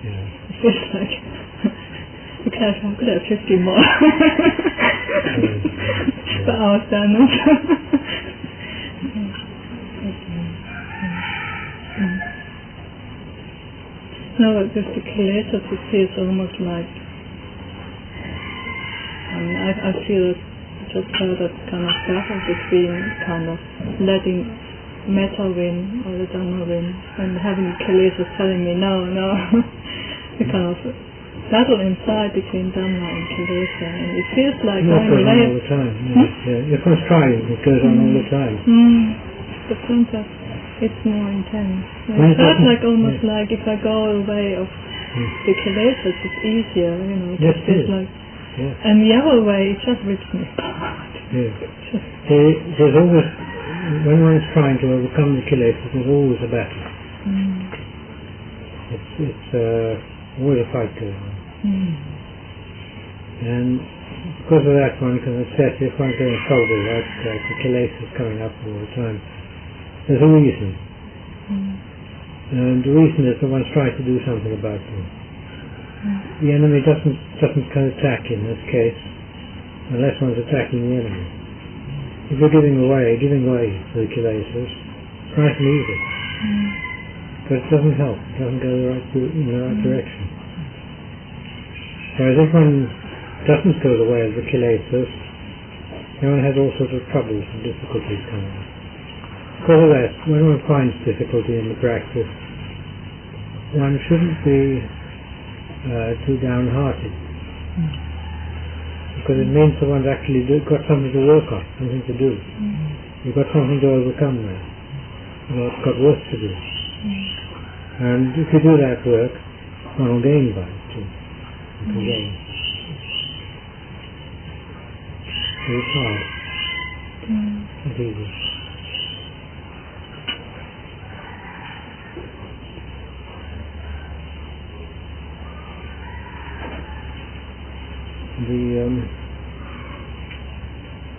It feels like I could have 50 more per hour standards. No, but with the Kilesas it feels almost like I feel just that kind of battle between kind of letting metta win or the Dhamma win and having Kilesas telling me no. The kind of battle inside between Dhamma and Kilesa, and it feels like I'm away all the time. If one's trying, it goes on all the time. The point that it's more intense. It feels like almost like if I go away of the Kilesas, it's easier, It just feels like. And the other way, it just rips me apart. There's always, when one's trying to overcome the Kilesas, there's always a battle. It's always a fight going on. And because of that, one can assess if one's getting trouble, like the Kilesas coming up all the time. There's a reason. And the reason is that one's trying to do something about them. The enemy doesn't attack in this case unless one's attacking the enemy. If you're giving way to the Kilesas, it's nice and easy. But it doesn't help. It doesn't go in the right direction. Whereas if one doesn't go the way of the Kilesas, then one has all sorts of troubles and difficulties coming up. Because of that, when one finds difficulty in the practice, one shouldn't be too downhearted, because it means that one's actually got something to work on, something to do. You've got something to overcome there. You've got work to do. And if you do that work, one will gain by it too. One can gain. So it's hard. It's easy.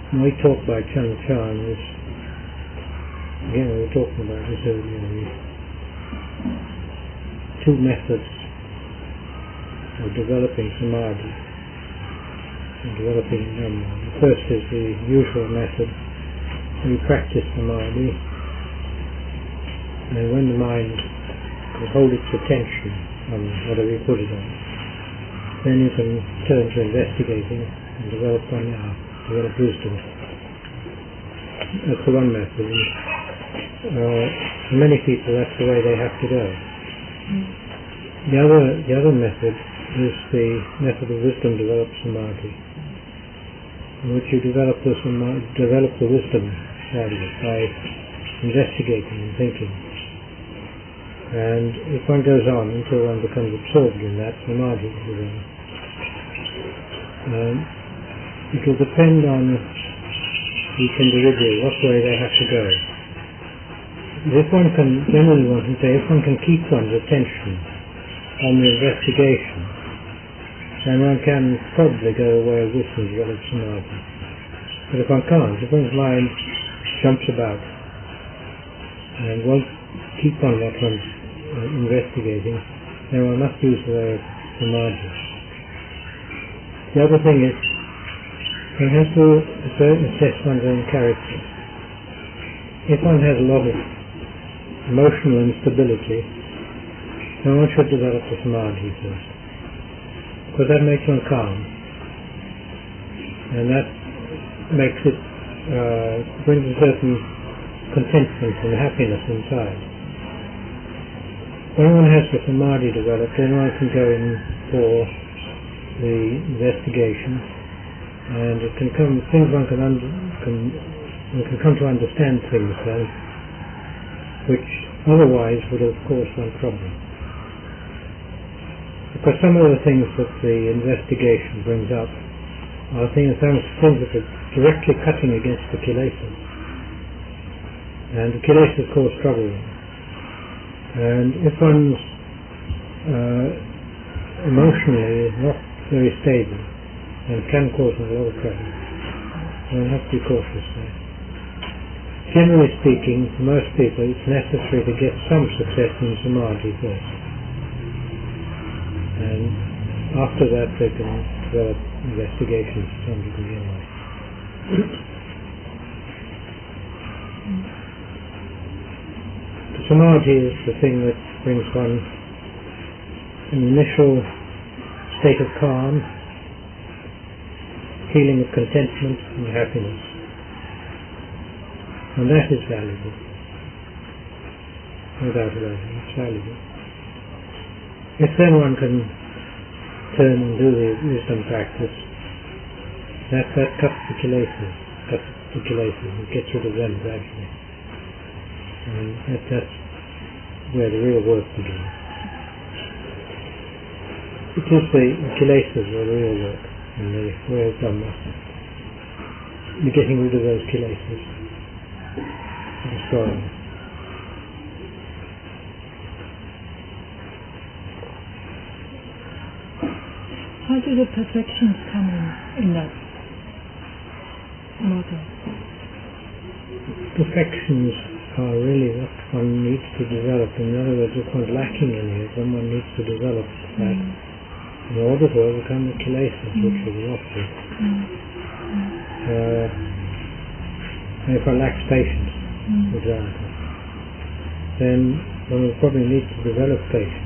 When we talk about Ajahn Panyavaddo, again we were talking about this earlier, two methods of developing samādhi and developing Dhamma. The first is the usual method. We practice samādhi, and when the mind can hold its attention on whatever you put it on, then you can turn to investigating and develop panya, develop wisdom. That's the one method. For many people that's the way they have to go. The other method is the method of wisdom develop samadhi, in which you develop the wisdom side of it by investigating and thinking. And if one goes on until one becomes absorbed in that, samādhi will develop. It will depend on each individual what way they have to go. If one can, generally one can say, if one can keep one's attention on the investigation, then one can probably go away with wisdom and develop samādhi. But if one can't, if one's mind jumps about and won't keep on what one's investigating, then one must use the way of samādhi. The other thing is, one has to assess one's own character. If one has a lot of emotional instability, then one should develop the samādhi first, because that makes one calm, and that makes it brings a certain contentment and happiness inside. When one has the samādhi developed, then one can go in for the investigation, and it can come things one can come to understand things then, which otherwise would have caused one trouble. Because some of the things that the investigation brings up are things that are directly cutting against the Kilesas, and the Kilesas cause trouble. And if one's emotionally not very stable, and can cause a lot of trouble, one has to be cautious there. Generally speaking, for most people it's necessary to get some success in samādhi first. after that they can develop investigations to some degree anyway. The samādhi is the thing that brings one an initial state of calm, feeling of contentment and happiness. And that is valuable. No doubt about it, it's valuable. If then one can turn and do the wisdom practice, that cuts the kilesas, and gets rid of them gradually. And that's where the real work begins. It is the kilesas are the real work, and the way of Dhamma. You're getting rid of those kilesas, destroying them. How do the perfections come in that model? Perfections are really what one needs to develop. In other words, if one's lacking any of them, one needs to develop that in order to overcome the kilesas, which are the opposite. And if one lacks patience, for example, then one will probably need to develop patience.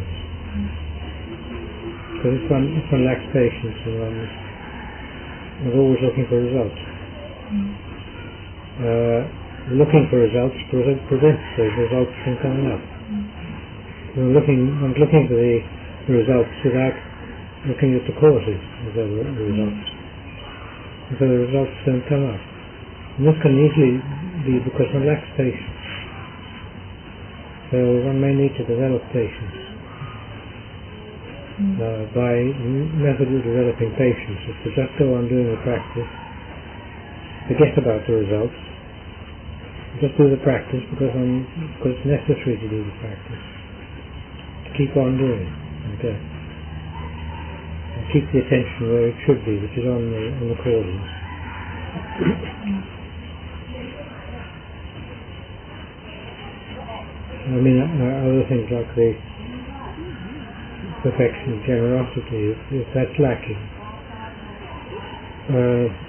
Because if one lacks patience, and one's always looking for results. Looking for results prevents those results from coming up. One's looking for the results without looking at the causes of the results. And so the results don't come up. And this can easily be because one lacks patience. So one may need to develop patience. By method of developing patience is to just go on doing the practice, forget about the results, just do the practice because it's necessary to do the practice, to keep on doing it, like that. And keep the attention where it should be, which is on the causes. I mean, other things like the perfection, generosity, if that's lacking,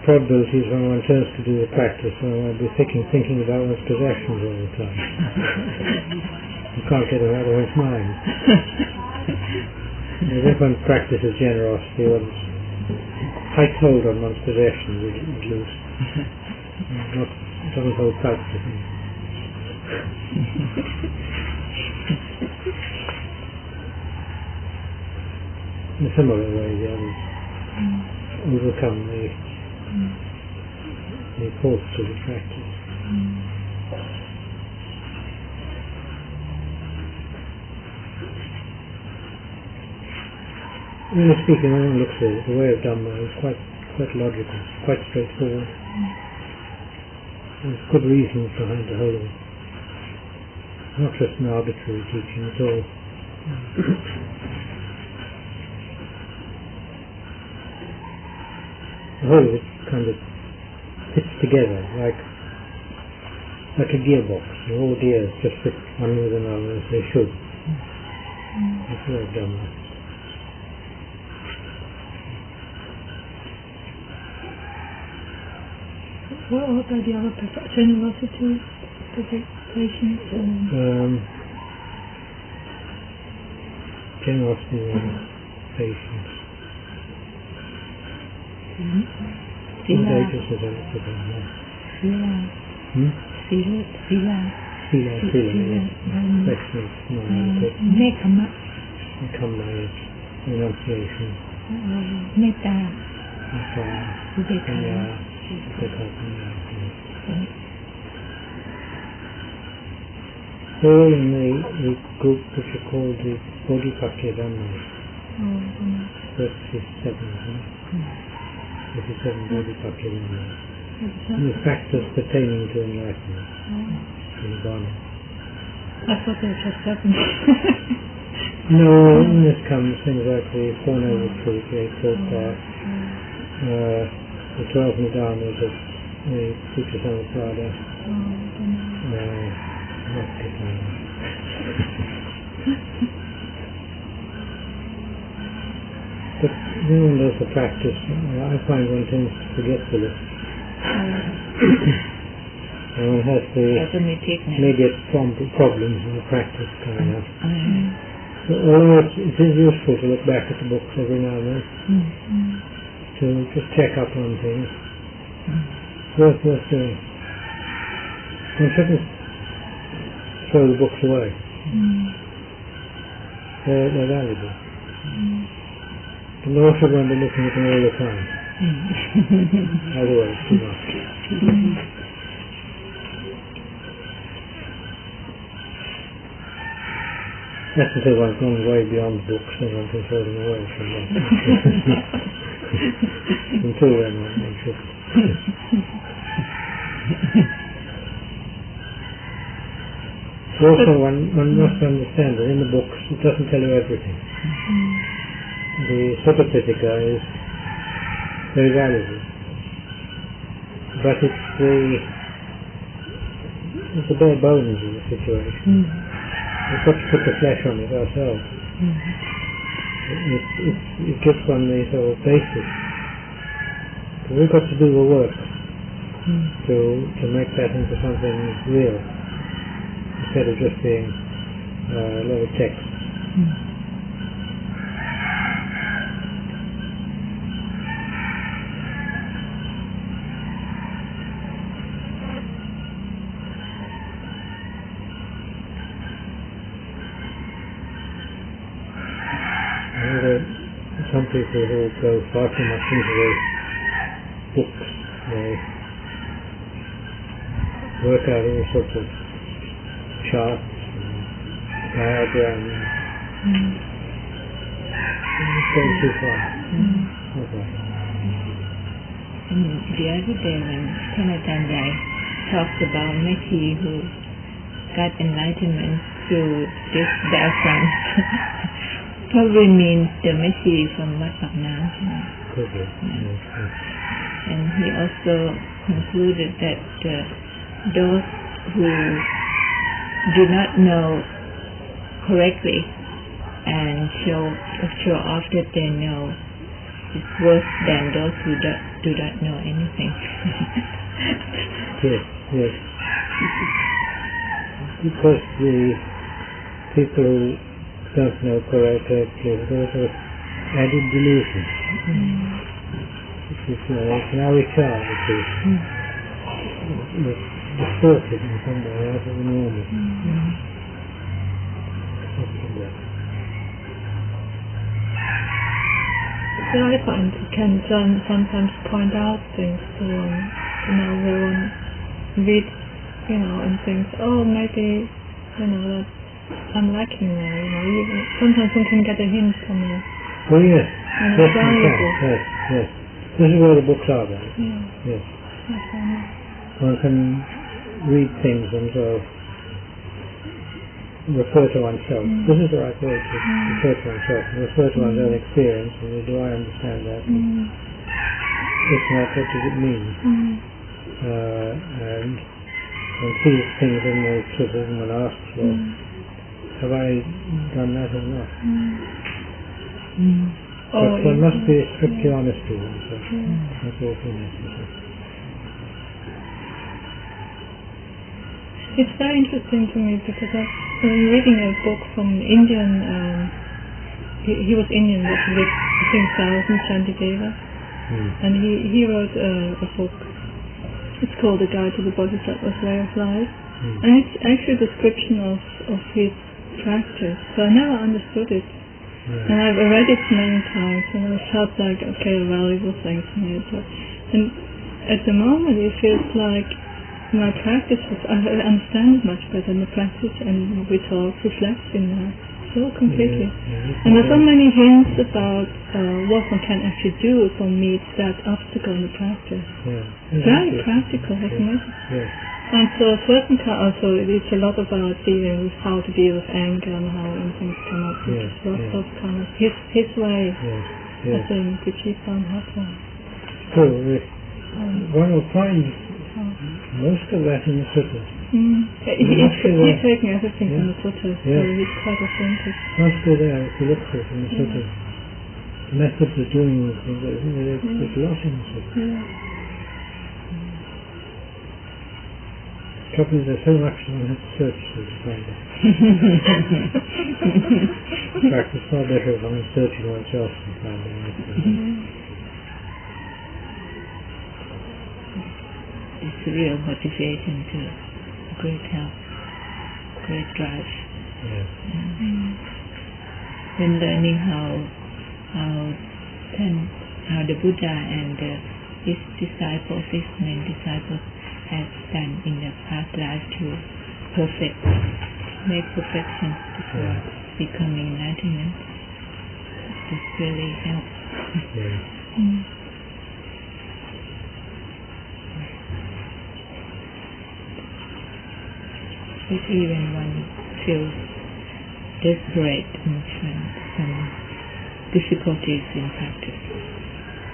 probability is when one turns to do the practice, when one will be thinking about one's possessions all the time. You can't get them out of one's mind. If one practices generosity, one's tight hold on one's possessions is loose. Doesn't hold tight to things. In a similar way, the others overcome the force of the practice. Really speaking, when one looks at it, the way of Dhamma is quite logical, quite straightforward. There's good reasons behind the whole of it. Not just an arbitrary teaching at all. The whole of it kind of fits together like a gearbox. All gears just fit one with another as they should. That's the way of Dhamma. What are the other generosity, patience, generosity and patience. Sila. Nekkhamma is renunciation. Metta. All in the group which are called the Bodhipakya Dhammas. 37, isn't it? 37 Bodhipakya Dhammas. The factors pertaining to enlightenment. Nibbana. I thought there were just 7. No, in this comes things like the Four Noble Truths, the Eightfold Path, the 12 Nidanas of the Sutra Samutpada. Not getting But when one does the practice, I find one tends to forgetful. And one has the immediate problems in the practice coming up. So although it is useful to look back at the books every now and then, to just check up on things, it's worth doing. One shouldn't throw the books away. They're valuable. But nor should one be looking at them all the time. Otherwise, too much. That's until one's gone way beyond the books and one can throw them away from them. Until then, one shouldn't. Also, one must understand that in the books it doesn't tell you everything. The Sutta-Pitaka is very valuable, but it's the bare bones of the situation. We've got to put the flesh on it ourselves. It gives one the sort of basis. But we've got to do the work to make that into something real, instead of just being a lot of text. Some people who go far too much into the books, they work out all sorts of charts and diagrams. It's going too far. Okay. The other day when Ajahn talked about Mechi who got enlightenment through this diagram, probably means the Mechi from Wat Pak Nam. And he also concluded that those who do not know correctly and show off that they know is worse than those who do not know anything. Yes. Because the people who don't know correctly, there's an added delusion. It's an avijja, which is distorted in some way out of the normal. So I find it can sometimes point out things to one, where one reads, and thinks, oh, maybe, that I'm lacking there, even sometimes one can get a hint from it. Oh yes, Yes. This is where the books are then. Yeah. Yes. One can read things and sort of refer to oneself. This is the right word, to refer to oneself, and refer to one's own experience, and do I understand that? If not, what does it mean? And one sees things in the suttas and one asks, well, have I done that or not? But one must be strictly honest with oneself. That's also necessary. It's very interesting to me because I'm reading a book from Indian, he was Indian, but he lived, I think, thousands, Shantideva, and he wrote a book. It's called A Guide to the Bodhisattva's Way of Life, and it's actually a description of his practice, so I never understood it. And I've read it many times, and I felt like, okay, a valuable thing from it. And at the moment, it feels like my practice, I understand it much better than the practice, and we talk reflects in that so completely. And there's so many hints about what one can actually do to meet that obstacle in the practice. Very practical, isn't it? And so a person can also, it's a lot about dealing with how to deal with anger and how things come up. It's lots of kind of his way, I think, which he found helpful. True. One will find most of that in the suttas. He's taking everything from the suttas, so he's quite authentic. Must be there if you look for it in the suttas. methods of doing things, there's a lot in it. The trouble is there's so much that one has to search through to find it. In fact, it's far better if one is searching oneself and finding it. It's a real motivation to great help, great drive. Yes. When learning how the Buddha and his disciples, his main disciples, have done in the past life to make perfection before becoming enlightenment. This really helps. Yeah. Especially when one feels desperate and some difficulties in practice.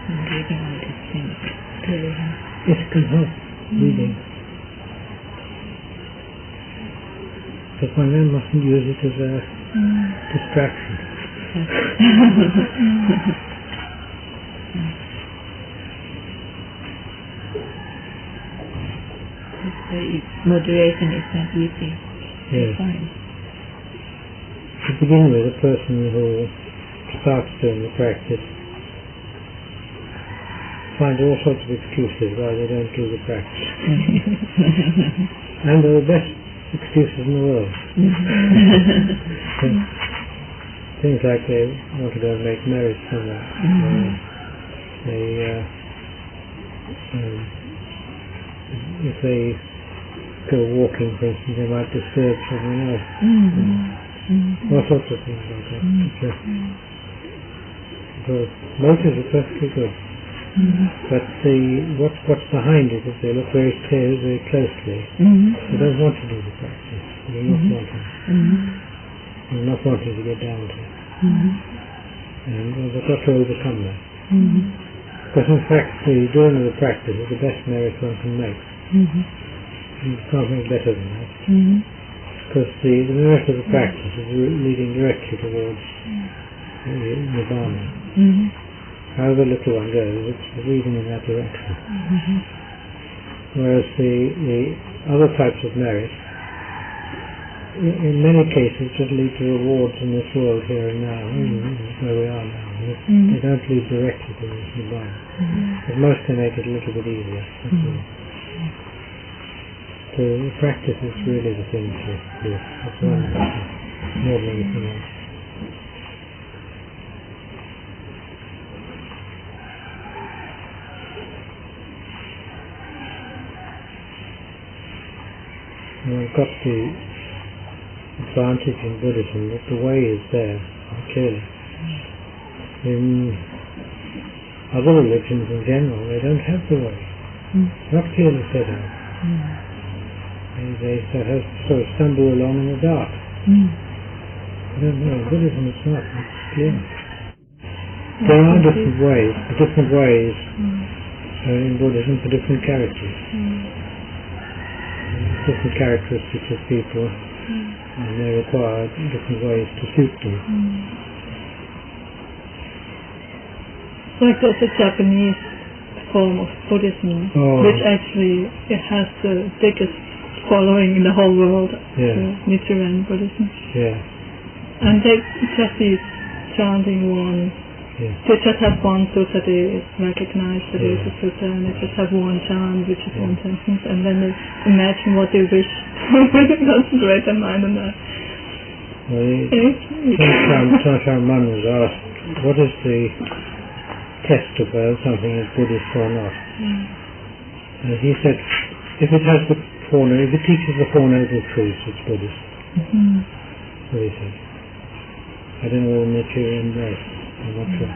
And reading all these things really helps. It can help, reading. But one then mustn't use it as a distraction. Moderation is not easy Yes. to find. To begin with, a person who starts doing the practice finds all sorts of excuses why they don't do the practice. And they're the best excuses in the world. Things like they want to go and make merit somewhere. If they go walking, for instance, they might disturb someone else. All sorts of things like that. The motives are perfectly good. But what's behind it, if they look very closely, they don't want to do the practice. They're not wanting. They're not wanting to get down to it. And they've got to overcome that. Because in fact, the doing of the practice is the best merit one can make. You can't make better than that. Because the merit of the practice is leading directly towards nirvana. However little one goes, it's leading in that direction. Whereas the other types of merit, in many cases, just lead to rewards in this world here and now, where we are now. They don't lead directly to nirvana. But most can make it a little bit easier. So the practice is really the thing to do. That's one more than anything else. And I've got the advantage in Buddhism that the way is there, clearly. In other religions in general, they don't have the way. It's not clearly set out. They sort of stumble along in the dark. I don't know, in Buddhism it's not, it's clear. There are different ways in Buddhism for different characters. Different characteristics of people, and they require different ways to suit them. Like there's a Japanese form of Buddhism, which actually it has the biggest following in the whole world, Nichiren Buddhism. And they just use chanting one. They just have one sutta, they recognize that it's a sutta, and they just have one chant, which is one sentence, and then they imagine what they wish. Concentrate their mind on that. Ajahn Man was asked, what is the test of whether something is Buddhist or not? And he said, if it teaches the Four Noble Truths, it's Buddhist. So he said. I don't know whether Nichiren embraced. I'm not sure.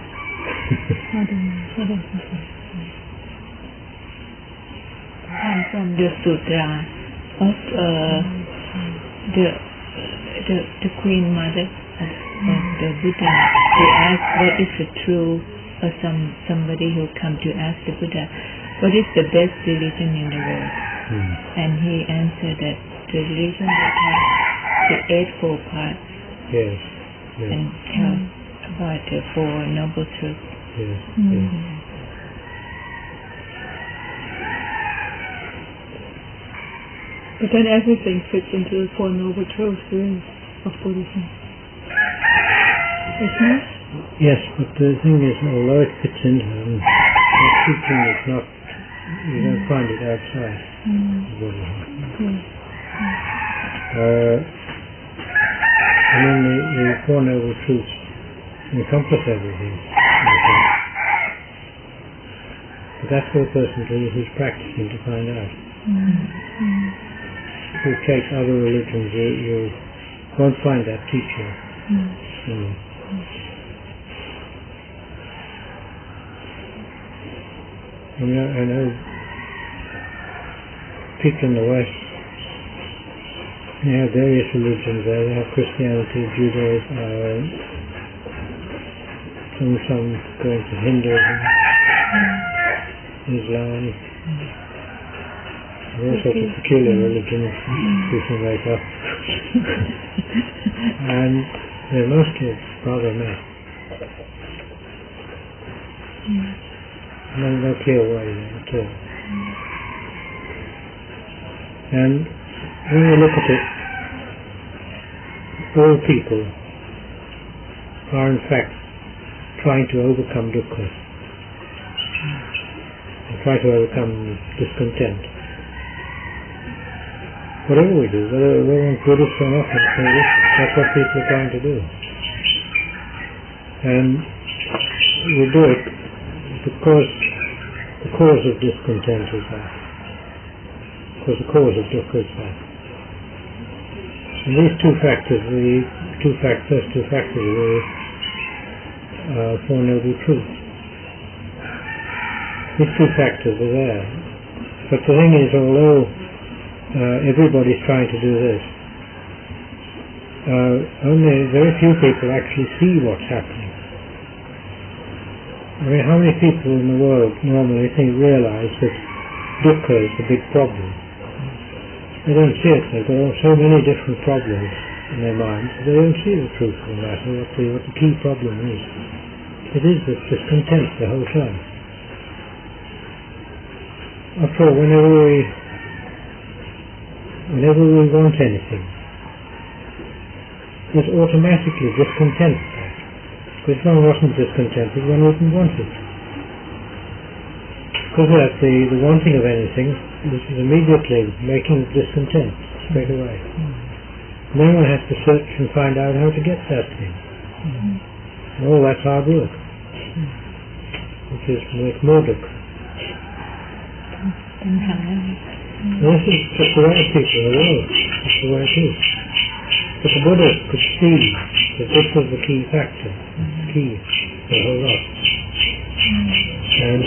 And from the sutra of the Queen Mother of the Buddha, they asked what is the true, or somebody who come to ask the Buddha, what is the best religion in the world? And he answered that the religion that has the Eightfold Path and about the Four Noble Truths. Yes. But then everything fits into the Four Noble Truths, really, of Buddhism. Isn't it? Yes, but the thing is, although it fits into them, the teaching is not, you don't find it outside Buddhism. And then the Four Noble Truths encompass everything. But that's for a person who's practicing to find out. If you take other religions, you won't find that teaching. I know people in the West, they have various religions there. They have Christianity, Judaism, some going to Hinduism, Islam, all sorts of peculiar religions you can make up. And they're mostly rather messed. No clear way there at all. And when you look at it, all people are in fact trying to overcome dukkha, and try to overcome discontent. Whatever we do, whether we're Buddhist or not, that's what people are trying to do. And we do it because the cause of discontent is that. Because the cause of dukkha is that. And these two factors, first two factors are the Four Noble Truths. These two factors are there. But the thing is, although everybody's trying to do this, only very few people actually see what's happening. I mean, how many people in the world normally realize that dukkha is the big problem? They don't see it. They've got so many different problems in their minds. They don't see the truth of the matter, what the key problem is. It is this discontent the whole time. After all, whenever we want anything, there's automatically discontent there. Because if one wasn't discontented, one wouldn't want it. Because of that, the wanting of anything, this is immediately making discontent straight away. And then one has to search and find out how to get that thing. And all that's hard work, which is to make more dukkha. And this is just the way people in the world. That's the way it is. But the Buddha could see that this was the key factor, the key to the whole lot. And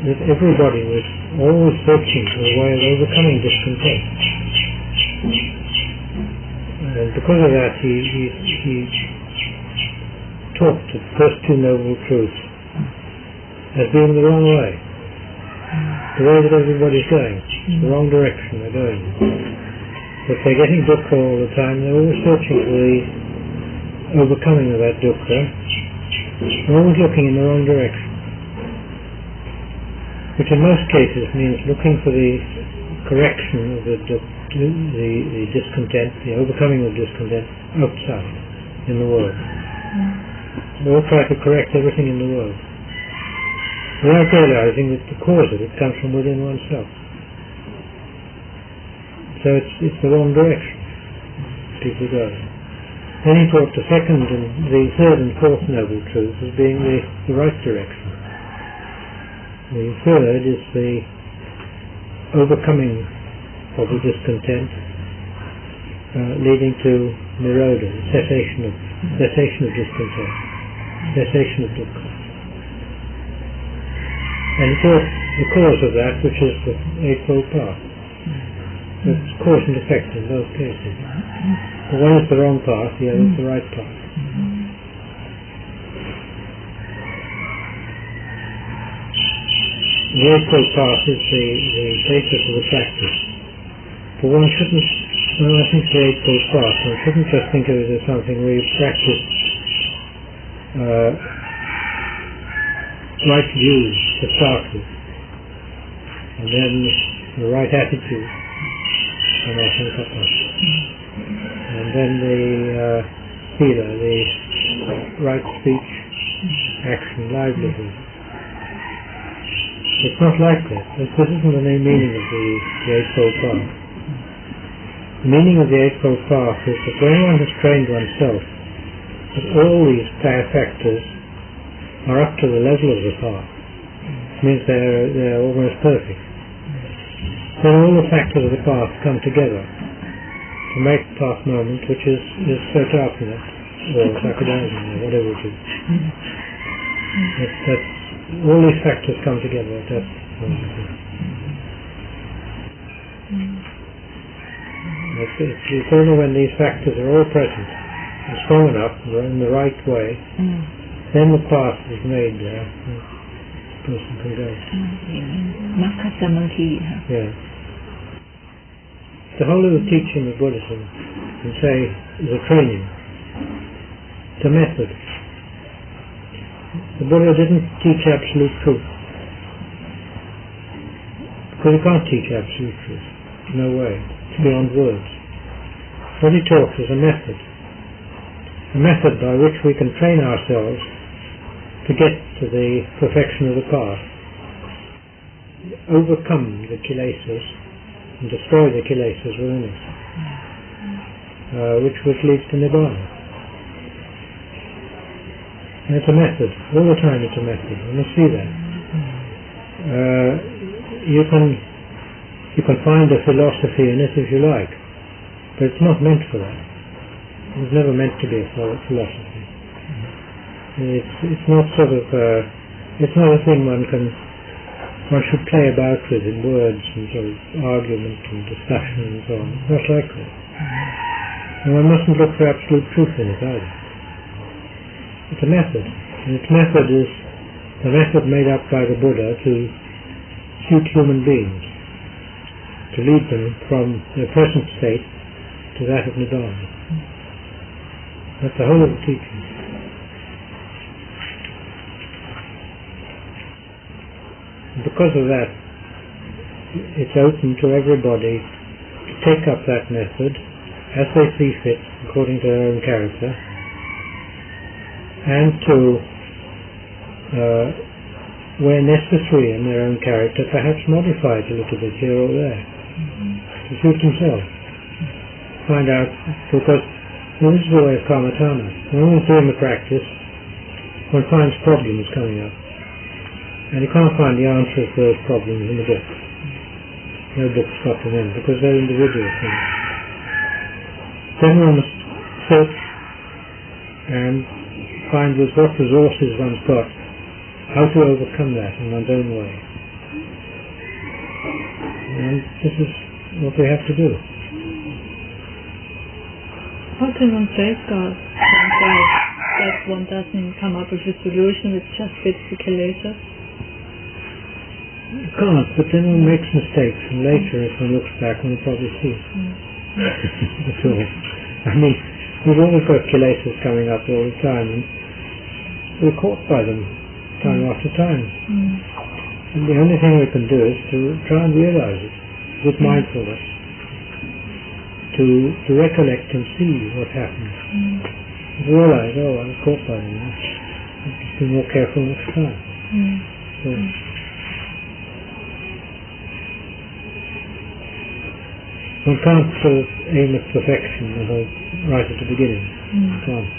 that everybody was always searching for a way of overcoming discontent. And because of that, he taught the first two Noble Truths as being the wrong way. The way that everybody's going, the wrong direction they're going. If they're getting dukkha all the time, they're always searching for the overcoming of that dukkha. They're always looking in the wrong direction. Which in most cases means looking for the correction of the discontent, the overcoming of discontent outside, in the world. They all try to correct everything in the world, without realizing that the cause of it comes from within oneself. So it's the wrong direction people go. Then he taught the second and the third and fourth Noble Truths as being the right direction. The third is the overcoming of the discontent, leading to nirodha, cessation of discontent, cessation of dukkha. And he taught the cause of that, which is the Eightfold Path. It's cause and effect in both cases. The one is the wrong path, the other is the right path. The Eightfold Path is the basis of the practice. But one shouldn't, when I think the Eightfold Path, one shouldn't just think of it as something where you practice right view to start with, and then the right attitude, and then the sila, the right speech, action, livelihood. It's not like that. This isn't the main meaning of the Eightfold Path. The meaning of the Eightfold Path is that when one has trained oneself, that all these factors are up to the level of the path. It means they're almost perfect. Then all the factors of the path come together to make path moment, which is Sotapanna, or Sakadayana, or whatever it is. That's all these factors come together. That's it's only when these factors are all present and strong enough and in the right way, then the path is made there. The person can go. Makha samādhi. Yeah. The whole of the teaching of Buddhism, you can say, is a training. It's a method. The Buddha didn't teach absolute truth. Because he can't teach absolute truth. No way. It's beyond words. What he talks is a method. A method by which we can train ourselves to get to the perfection of the path. Overcome the Kilesas and destroy the Kilesas within us. Which leads to Nibbana. And it's a method. All the time it's a method. You must see that. You can find a philosophy in it if you like, but it's not meant for that. It was never meant to be a philosophy. It's not sort of it's not a thing one should play about with in words and sort of argument and discussion and so on. It's not like that. And one mustn't look for absolute truth in it either. It's a method, and its method is the method made up by the Buddha to suit human beings, to lead them from their present state to that of Nibbana. That's the whole of the teaching. And because of that, it's open to everybody to take up that method as they see fit, according to their own character, and to, where necessary in their own character, perhaps modify it a little bit here or there, to suit themselves. Find out, because this is the way of karmatana. When one's doing the practice, one finds problems coming up, and you can't find the answers to those problems in the book. No book's got them in, because they're individual things. Then one must search and find with what resources one's got, how to overcome that in one's own way. And this is what we have to do. How can one safeguard oneself that one doesn't come up with a solution which just fits the Kilesas? You can't, but then one makes mistakes, and later if one looks back one will probably see. That's all. I mean, we've always got Kilesas coming up all the time, and we're caught by them time after time. And the only thing we can do is to try and realize it with mindfulness, to recollect and see what happens. Realize, I was caught by them. Just be more careful next time. So, one can't sort of aim at perfection right at the beginning. You can't.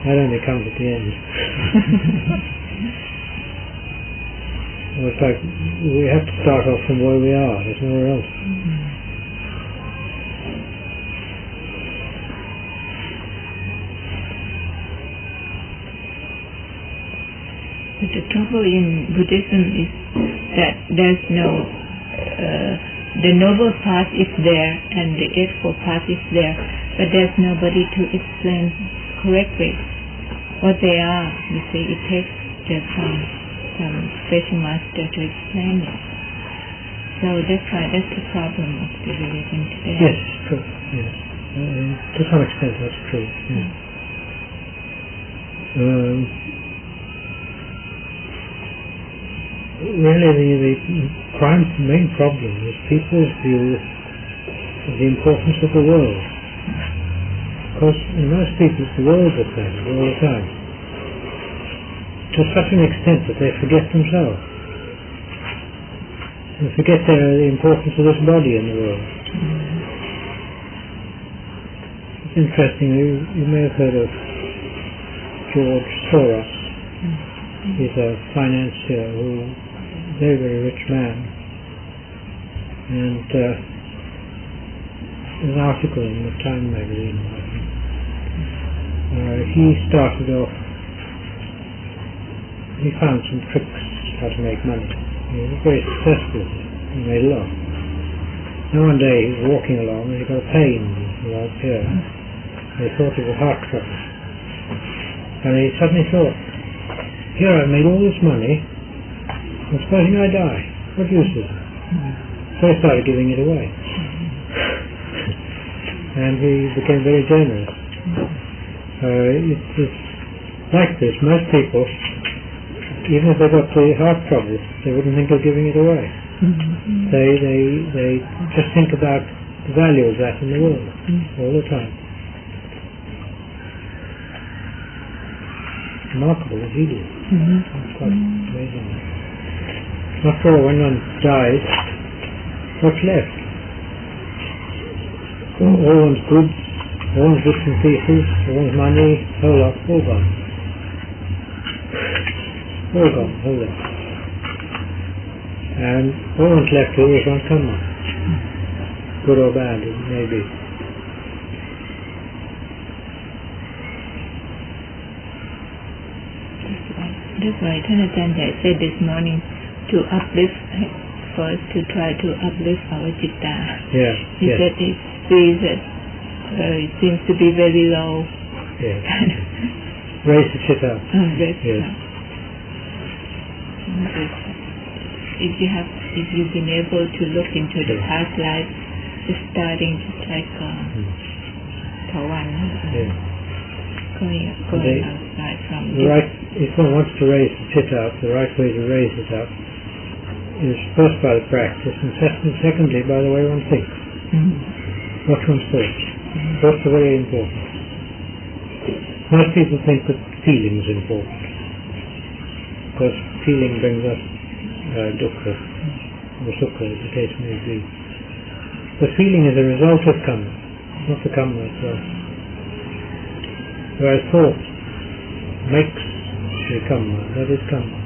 That only comes at the end. It's like we have to start off from where we are. There's nowhere else. But the trouble in Buddhism is that there's no the noble path is there and the eightfold path is there, but there's nobody to explain correctly what they are. You see, it takes just some special master to explain it. So that's the problem of the religion today. Yes, it's true. Yes. To some extent that's true. Yeah. really the main problem is people's view of the importance of the world. Because in most people it's the world that matters all the time, to such an extent that they forget themselves. They forget the importance of this body in the world. It's interesting, you may have heard of George Soros. He's a financier who very, very rich man, and there's an article in the Time magazine, I think. He started off, he found some tricks how to make money. He was very successful. He made a lot. And one day he was walking along and he got a pain right here. He thought it was heart trouble. And he suddenly thought, here I've made all this money, and supposing I die, what use is it? So he started giving it away. And he became very generous. It's like this. Most people, even if they got the heart trouble, they wouldn't think of giving it away. They just think about the value of that in the world all the time. Remarkable as he did. It's quite amazing. After all, when one dies, what's left? All one's goods, all one's bits and pieces, all one's money, whole lot, all gone. All gone, whole lot. And all one's left with is one karma. Good or bad, it may be. That's why Thanatanda said this morning to uplift, first to try to uplift our citta. Yeah. He said he sees that it seems to be very low. Yeah. Raise the citta up. Yes. If you've been able to look into the past life, just starting just like Pawan, going outside from if one wants to raise the citta up, the right way to raise it up is first by the practice, and secondly by the way one thinks. What's one's thoughts? Thoughts are very important. Most people think that feeling is important, because feeling brings us dukkha, or sukha, as the case may be. But feeling is a result of karma, not the karma itself. Whereas thought makes the karma, that is karma.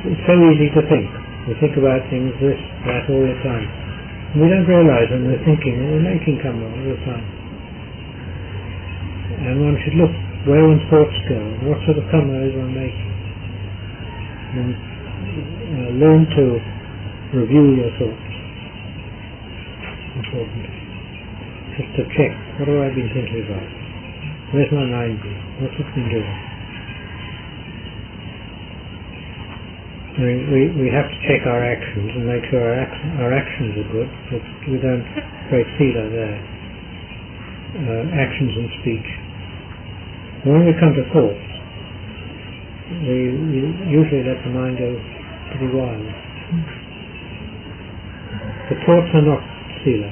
It's so easy to think. We think about things, this, that, all the time. And we don't realize when we're thinking that we're making karma all the time. And one should look where one's thoughts go, and what sort of karma is one making. And learn to review your thoughts. Important. Just to check, what have I been thinking about? Where's my mind been? What's it been doing? I mean, we have to check our actions and make sure our actions are good, but we don't break sila there. Actions and speech. When we come to thoughts, we usually let the mind go pretty wild. The thoughts are not sila,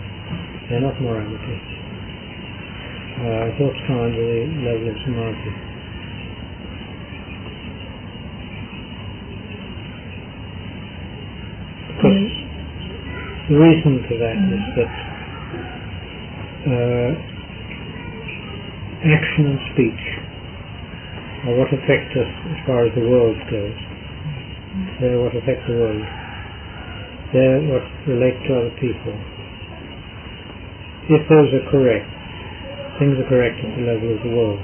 they're not morality. Thoughts come under the level of samādhi. Because the reason for that is that action and speech are what affect us as far as the world goes. They're what affect the world. They're what relate to other people. If those are correct, things are correct at the level of the world.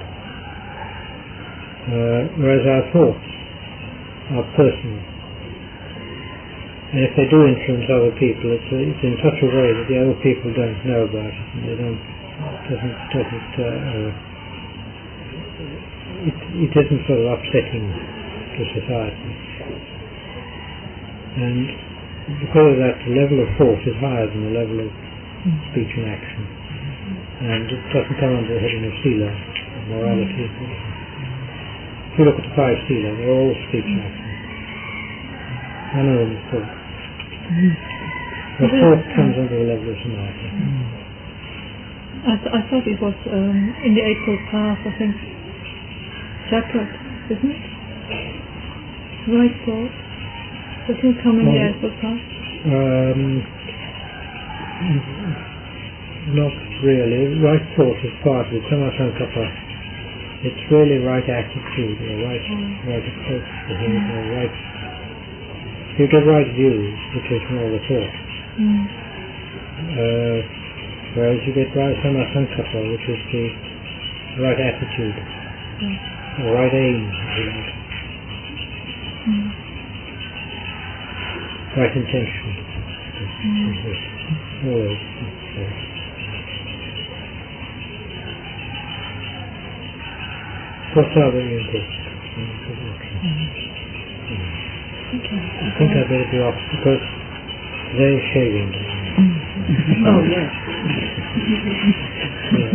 Whereas our thoughts are personal. And if they do influence other people, it's in such a way that the other people don't know about it, and they don't. It isn't sort of upsetting to society. And because of that, the level of thought is higher than the level of speech and action, and it doesn't come under the heading of sila. morality. If you look at the 5 sila, they're all speech actions. None of them is thought. The thought comes under the level of samādhi. I thought it was in the Eightfold Path, I think, separate, isn't it? Right thought doesn't come in the Eightfold Path. Not really. Right thought is part of it. Samādhi. It's really right attitude, or right approach to behavior, right. You get right views, which is more the thought. Whereas you get right samādhi, which is the right attitude, or right aim, if you like. Right intention. Always. What's other input? I think I better be off because they're shaving. Oh, yes. Yeah,